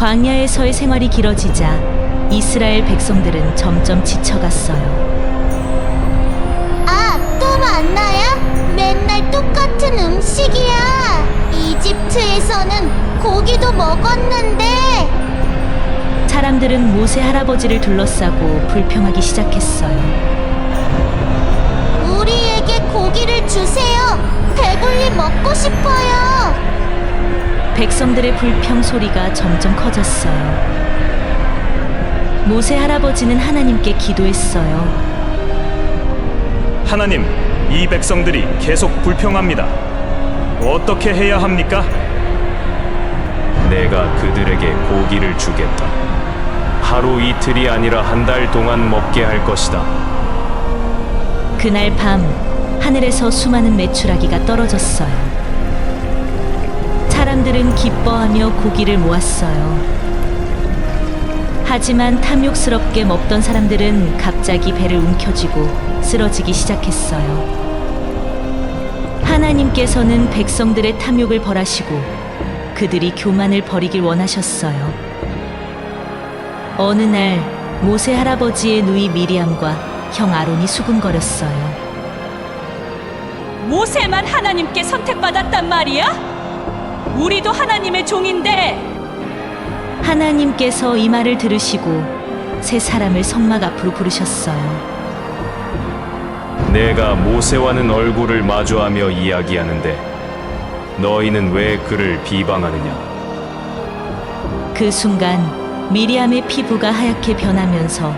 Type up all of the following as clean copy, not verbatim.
광야에서의 생활이 길어지자 이스라엘 백성들은 점점 지쳐갔어요. 아, 또 만나야? 맨날 똑같은 음식이야. 이집트에서는 고기도 먹었는데. 사람들은 모세 할아버지를 둘러싸고 불평하기 시작했어요. 우리에게 고기를 주세요. 배불리 먹고 싶어요. 백성들의 불평 소리가 점점 커졌어요. 모세 할아버지는 하나님께 기도했어요. 하나님, 이 백성들이 계속 불평합니다. 어떻게 해야 합니까? 내가 그들에게 고기를 주겠다. 하루 이틀이 아니라 한 달 동안 먹게 할 것이다. 그날 밤 하늘에서 수많은 메추라기가 떨어졌어요. 사람들은 기뻐하며 고기를 모았어요. 하지만 탐욕스럽게 먹던 사람들은 갑자기 배를 움켜쥐고 쓰러지기 시작했어요. 하나님께서는 백성들의 탐욕을 벌하시고 그들이 교만을 버리길 원하셨어요. 어느 날 모세 할아버지의 누이 미리암과 형 아론이 수군거렸어요. 모세만 하나님께 선택받았단 말이야? 우리도 하나님의 종인데. 하나님께서 이 말을 들으시고 세 사람을 성막 앞으로 부르셨어요. 내가 모세와는 얼굴을 마주하며 이야기하는데 너희는 왜 그를 비방하느냐? 그 순간 미리암의 피부가 하얗게 변하면서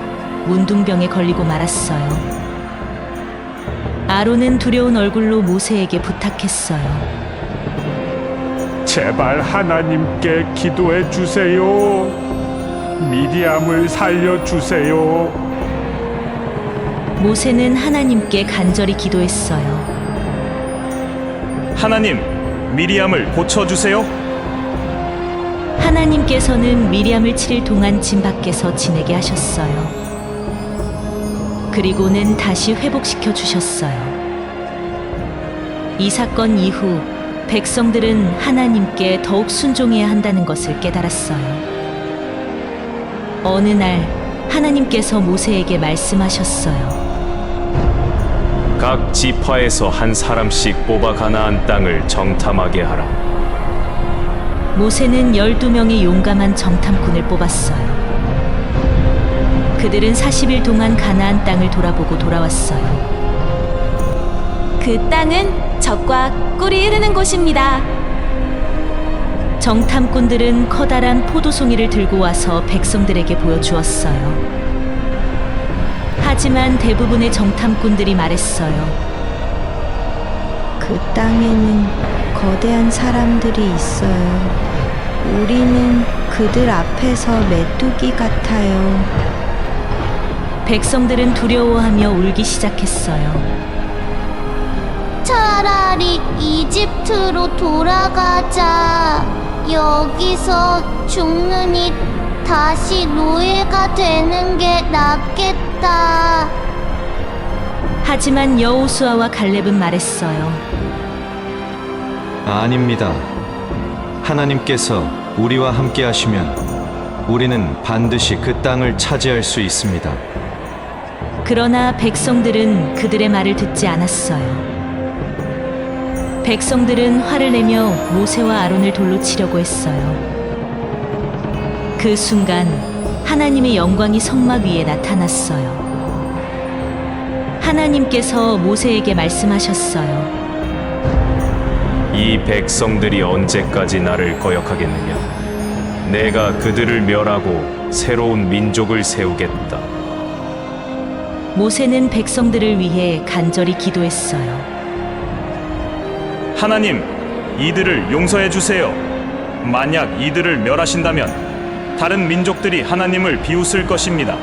문둥병에 걸리고 말았어요. 아론은 두려운 얼굴로 모세에게 부탁했어요. 제발 하나님께 기도해 주세요. 미리암을 살려 주세요. 모세는 하나님께 간절히 기도했어요. 하나님, 미리암을 고쳐주세요. 하나님께서는 미리암을 7일 동안 진 밖에서 지내게 하셨어요. 그리고는 다시 회복시켜 주셨어요. 이 사건 이후 백성들은 하나님께 더욱 순종해야 한다는 것을 깨달았어요. 어느 날 하나님께서 모세에게 말씀하셨어요. 각 지파에서 한 사람씩 뽑아 가나안 땅을 정탐하게 하라. 모세는 12명의 용감한 정탐꾼을 뽑았어요. 그들은 40일 동안 가나안 땅을 돌아보고 돌아왔어요. 그 땅은 젖과 꿀이 흐르는 곳입니다. 정탐꾼들은 커다란 포도송이를 들고 와서 백성들에게 보여주었어요. 하지만 대부분의 정탐꾼들이 말했어요. 그 땅에는 거대한 사람들이 있어요. 우리는 그들 앞에서 메뚜기 같아요. 백성들은 두려워하며 울기 시작했어요. 차라리 이집트로 돌아가자. 여기서 죽느니 다시 노예가 되는 게 낫겠다. 하지만 여호수아와 갈렙은 말했어요. 아닙니다. 하나님께서 우리와 함께 하시면 우리는 반드시 그 땅을 차지할 수 있습니다. 그러나 백성들은 그들의 말을 듣지 않았어요. 백성들은 화를 내며 모세와 아론을 돌로 치려고 했어요. 그 순간 하나님의 영광이 성막 위에 나타났어요. 하나님께서 모세에게 말씀하셨어요. 이 백성들이 언제까지 나를 거역하겠느냐? 내가 그들을 멸하고 새로운 민족을 세우겠다. 모세는 백성들을 위해 간절히 기도했어요. 하나님, 이들을 용서해 주세요. 만약 이들을 멸하신다면 다른 민족들이 하나님을 비웃을 것입니다.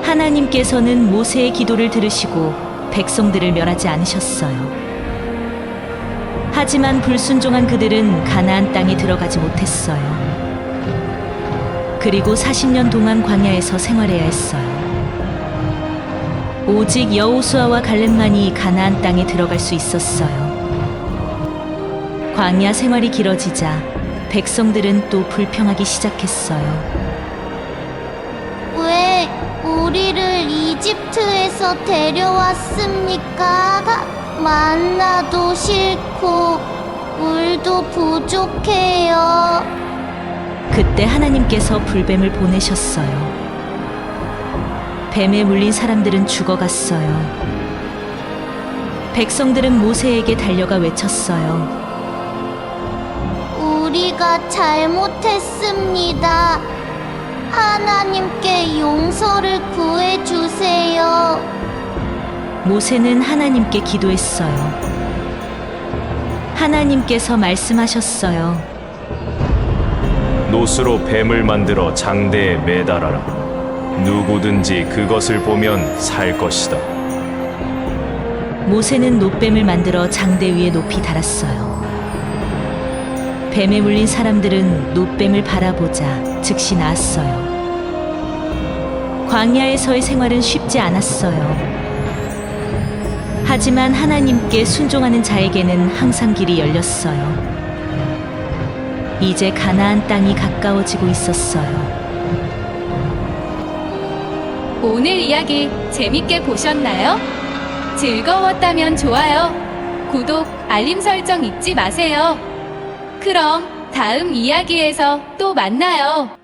하나님께서는 모세의 기도를 들으시고 백성들을 멸하지 않으셨어요. 하지만 불순종한 그들은 가나안 땅에 들어가지 못했어요. 그리고 40년 동안 광야에서 생활해야 했어요. 오직 여호수아와 갈렙만이 가나안 땅에 들어갈 수 있었어요. 광야 생활이 길어지자 백성들은 또 불평하기 시작했어요. 왜 우리를 이집트에서 데려왔습니까? 만나도 싫고 물도 부족해요. 그때 하나님께서 불뱀을 보내셨어요. 뱀에 물린 사람들은 죽어갔어요. 백성들은 모세에게 달려가 외쳤어요. 우리가 잘못했습니다. 하나님께 용서를 구해주세요. 모세는 하나님께 기도했어요. 하나님께서 말씀하셨어요. 노수로 뱀을 만들어 장대에 매달아라. 누구든지 그것을 보면 살 것이다. 모세는 놋뱀을 만들어 장대 위에 높이 달았어요. 뱀에 물린 사람들은 놋뱀을 바라보자 즉시 나았어요. 광야에서의 생활은 쉽지 않았어요. 하지만 하나님께 순종하는 자에게는 항상 길이 열렸어요. 이제 가나안 땅이 가까워지고 있었어요. 오늘 이야기 재밌게 보셨나요? 즐거웠다면 좋아요. 구독, 알림 설정 잊지 마세요. 그럼 다음 이야기에서 또 만나요.